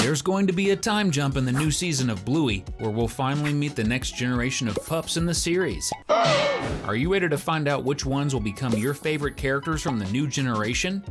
There's going to be a time jump in the new season of Bluey where we'll finally meet the next generation of pups in the series. Are you ready to find out which ones will become your favorite characters from the new generation?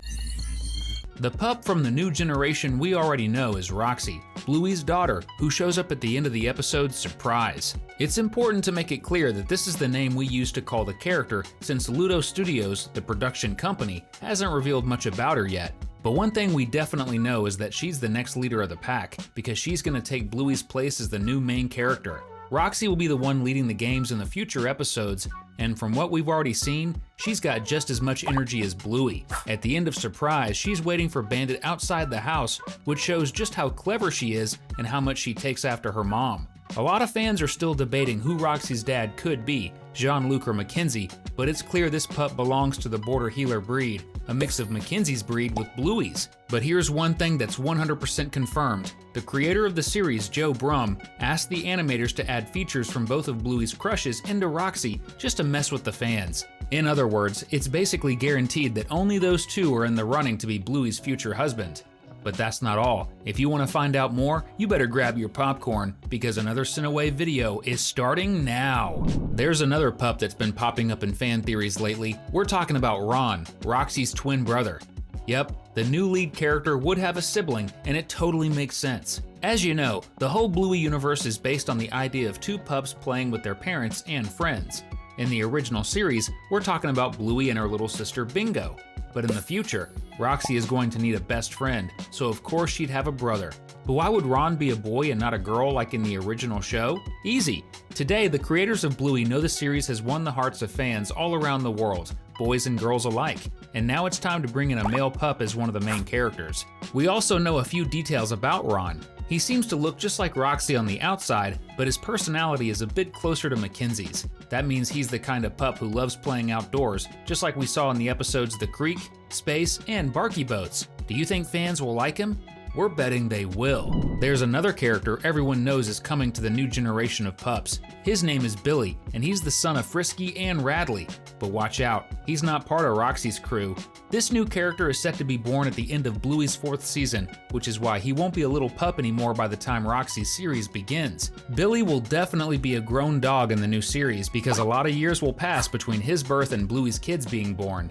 The pup from the new generation we already know is Roxy, Bluey's daughter, who shows up at the end of the episode Surprise. It's important to make it clear that this is the name we use to call the character since Ludo Studios, the production company, hasn't revealed much about her yet. But one thing we definitely know is that she's the next leader of the pack because she's going to take Bluey's place as the new main character. Roxy will be the one leading the games in the future episodes, and from what we've already seen, she's got just as much energy as Bluey. At the end of Surprise, she's waiting for Bandit outside the house, which shows just how clever she is and how much she takes after her mom. A lot of fans are still debating who Roxy's dad could be, Jean-Luc or Mackenzie, but it's clear this pup belongs to the Border Heeler breed, a mix of Mackenzie's breed with BLUEY'S. But here's one thing that's 100% confirmed. The creator of the series, Joe Brum, asked the animators to add features from both of Bluey's crushes into Roxy just to mess with the fans. In other words, it's basically guaranteed that only those two are in the running to be Bluey's future husband. But that's not all. If you want to find out more, you better grab your popcorn because another Cineway video is starting now. There's another pup that's been popping up in fan theories lately. We're talking about Ron, Roxy's twin brother. Yep, the new lead character would have a sibling, and it totally makes sense. As you know, the whole Bluey universe is based on the idea of two pups playing with their parents and friends. In the original series, we're talking about Bluey and her little sister Bingo. But in the future, Roxy is going to need a best friend, so of course she'd have a brother. But why would Ron be a boy and not a girl like in the original show? Easy. Today, the creators of Bluey know the series has won the hearts of fans all around the world, boys and girls alike, and now it's time to bring in a male pup as one of the main characters. We also know a few details about Ron. He seems to look just like Roxy on the outside, but his personality is a bit closer to Mackenzie's. That means he's the kind of pup who loves playing outdoors, just like we saw in the episodes The Creek, Space, and Barky Boats. Do you think fans will like him? We're betting they will. There's another character everyone knows is coming to the new generation of pups. His name is Billy, and he's the son of Frisky and Radley. But watch out, he's not part of Roxy's crew. This new character is set to be born at the end of Bluey's 4th season, which is why he won't be a little pup anymore by the time Roxy's series begins. Billy will definitely be a grown dog in the new series because a lot of years will pass between his birth and Bluey's kids being born.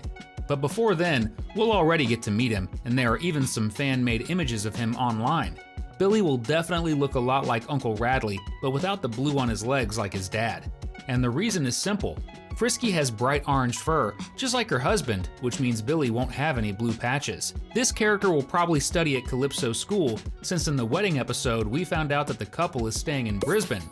But before then, we'll already get to meet him, and there are even some fan-made images of him online. Billy will definitely look a lot like Uncle Radley, but without the blue on his legs like his dad. And the reason is simple. Frisky has bright orange fur, just like her husband, which means Billy won't have any blue patches. This character will probably study at Calypso School, since in the wedding episode we found out that the couple is staying in Brisbane.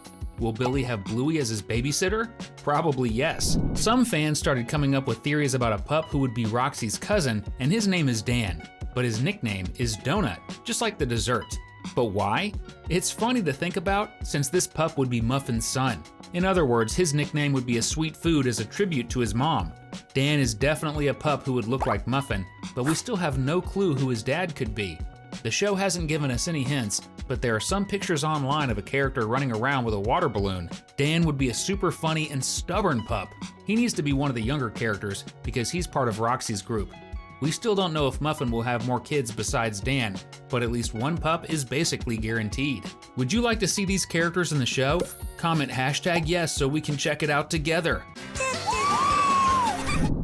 Will Billy have Bluey as his babysitter? Probably yes. Some fans started coming up with theories about a pup who would be Roxy's cousin, and his name is Dan, but his nickname is Donut, just like the dessert. But why? It's funny to think about, since this pup would be Muffin's son. In other words, his nickname would be a sweet food as a tribute to his mom. Dan is definitely a pup who would look like Muffin, but we still have no clue who his dad could be. The show hasn't given us any hints, but there are some pictures online of a character running around with a water balloon. Dan would be a super funny and stubborn pup. He needs to be one of the younger characters because he's part of Roxy's group. We still don't know if Muffin will have more kids besides Dan, but at least one pup is basically guaranteed. Would you like to see these characters in the show? Comment #yes so we can check it out together.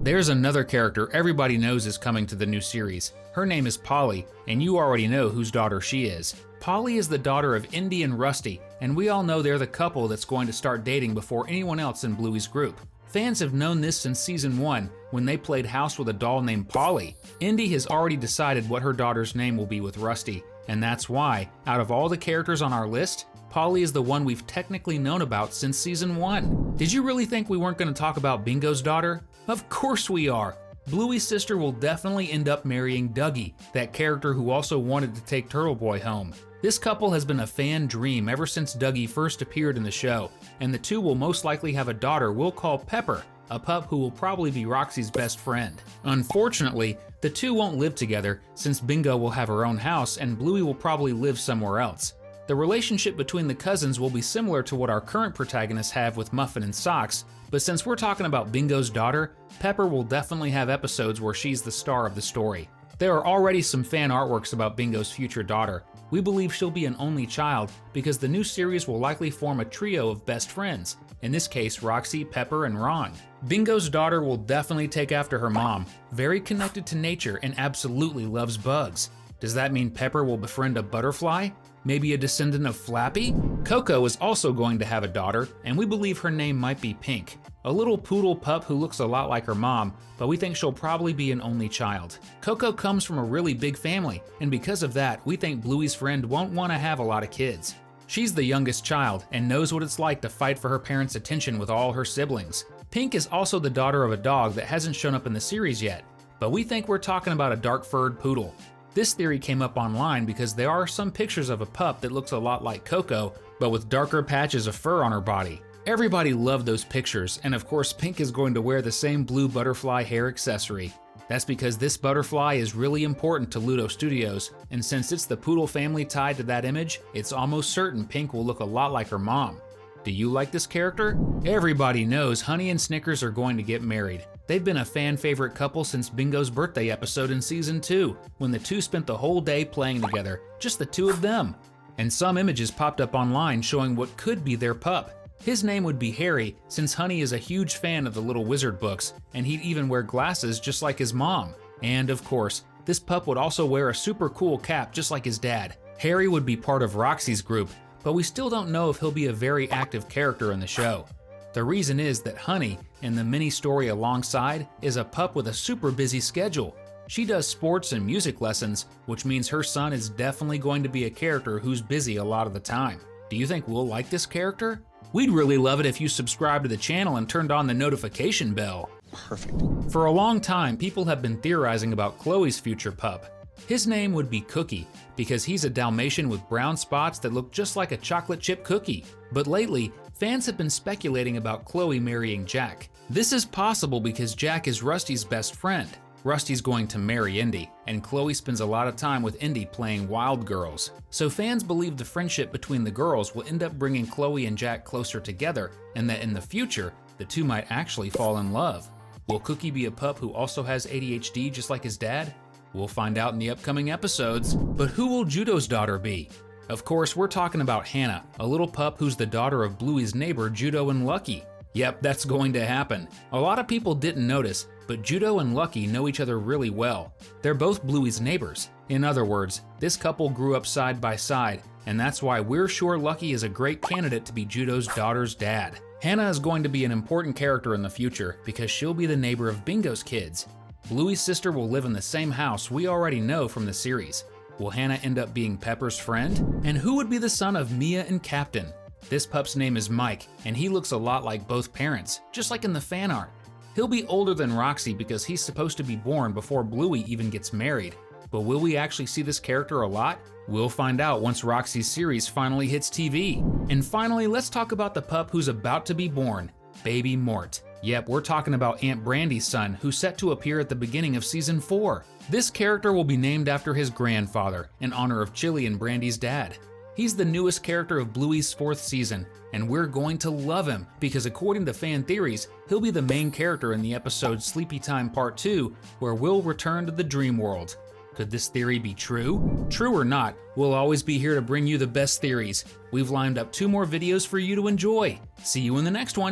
There's another character everybody knows is coming to the new series. Her name is Polly, and you already know whose daughter she is. Polly is the daughter of Indy and Rusty, and we all know they're the couple that's going to start dating before anyone else in Bluey's group. Fans have known this since season 1, when they played house with a doll named Polly. Indy has already decided what her daughter's name will be with Rusty, and that's why, out of all the characters on our list, Polly is the one we've technically known about since season 1. Did you really think we weren't going to talk about Bingo's daughter? Of course we are! Bluey's sister will definitely end up marrying Dougie, that character who also wanted to take Turtle Boy home. This couple has been a fan dream ever since Dougie first appeared in the show, and the two will most likely have a daughter we'll call Pepper, a pup who will probably be Roxy's best friend. Unfortunately, the two won't live together since Bingo will have her own house and Bluey will probably live somewhere else. The relationship between the cousins will be similar to what our current protagonists have with Muffin and Socks, but since we're talking about Bingo's daughter, Pepper will definitely have episodes where she's the star of the story. There are already some fan artworks about Bingo's future daughter, We believe she'll be an only child because the new series will likely form a trio of best friends, in this case Roxy, Pepper, and Ron. Bingo's daughter will definitely take after her mom, very connected to nature and absolutely loves bugs. Does that mean Pepper will befriend a butterfly? Maybe a descendant of Flappy? Coco is also going to have a daughter, and we believe her name might be Pink, a little poodle pup who looks a lot like her mom, but we think she'll probably be an only child. Coco comes from a really big family, and because of that, we think Bluey's friend won't want to have a lot of kids. She's the youngest child and knows what it's like to fight for her parents' attention with all her siblings. Pink is also the daughter of a dog that hasn't shown up in the series yet, but we think we're talking about a dark-furred poodle. This theory came up online because there are some pictures of a pup that looks a lot like Coco, but with darker patches of fur on her body. Everybody loved those pictures, and of course Pink is going to wear the same blue butterfly hair accessory. That's because this butterfly is really important to Ludo Studios, and since it's the poodle family tied to that image, it's almost certain Pink will look a lot like her mom. Do you like this character? Everybody knows Honey and Snickers are going to get married. They've been a fan favorite couple since Bingo's birthday episode in season 2, when the two spent the whole day playing together, just the two of them. And some images popped up online showing what could be their pup. His name would be Harry, since Honey is a huge fan of the Little Wizard books, and he'd even wear glasses just like his mom. And of course, this pup would also wear a super cool cap just like his dad. Harry would be part of Roxy's group, but we still don't know if he'll be a very active character in the show. The reason is that Honey, in the mini story alongside, is a pup with a super busy schedule. She does sports and music lessons, which means her son is definitely going to be a character who's busy a lot of the time. Do you think we'll like this character? We'd really love it if you subscribed to the channel and turned on the notification bell. Perfect. For a long time, people have been theorizing about Chloe's future pup. His name would be Cookie, because he's a Dalmatian with brown spots that look just like a chocolate chip cookie. But lately, fans have been speculating about Chloe marrying Jack. This is possible because Jack is Rusty's best friend. Rusty's going to marry Indy, and Chloe spends a lot of time with Indy playing Wild Girls. So fans believe the friendship between the girls will end up bringing Chloe and Jack closer together, and that in the future, the two might actually fall in love. Will Cookie be a pup who also has ADHD just like his dad? We'll find out in the upcoming episodes. But who will Judo's daughter be? Of course, we're talking about Hannah, a little pup who's the daughter of Bluey's neighbor Judo and Lucky. Yep, that's going to happen. A lot of people didn't notice, but Judo and Lucky know each other really well. They're both Bluey's neighbors. In other words, this couple grew up side by side, and that's why we're sure Lucky is a great candidate to be Judo's daughter's dad. Hannah is going to be an important character in the future because she'll be the neighbor of Bingo's kids. Bluey's sister will live in the same house we already know from the series. Will Hannah end up being Pepper's friend? And who would be the son of Mia and Captain? This pup's name is Mike, and he looks a lot like both parents, just like in the fan art. He'll be older than Roxy because he's supposed to be born before Bluey even gets married. But will we actually see this character a lot? We'll find out once Roxy's series finally hits TV. And finally, let's talk about the pup who's about to be born, baby Mort. Yep, we're talking about Aunt Brandy's son, who's set to appear at the beginning of season 4. This character will be named after his grandfather, in honor of Chili and Brandy's dad. He's the newest character of Bluey's 4th season, and we're going to love him because according to fan theories, he'll be the main character in the episode Sleepy Time Part 2, where we'll return to the dream world. Could this theory be true? True or not, we'll always be here to bring you the best theories. We've lined up 2 more videos for you to enjoy. See you in the next one.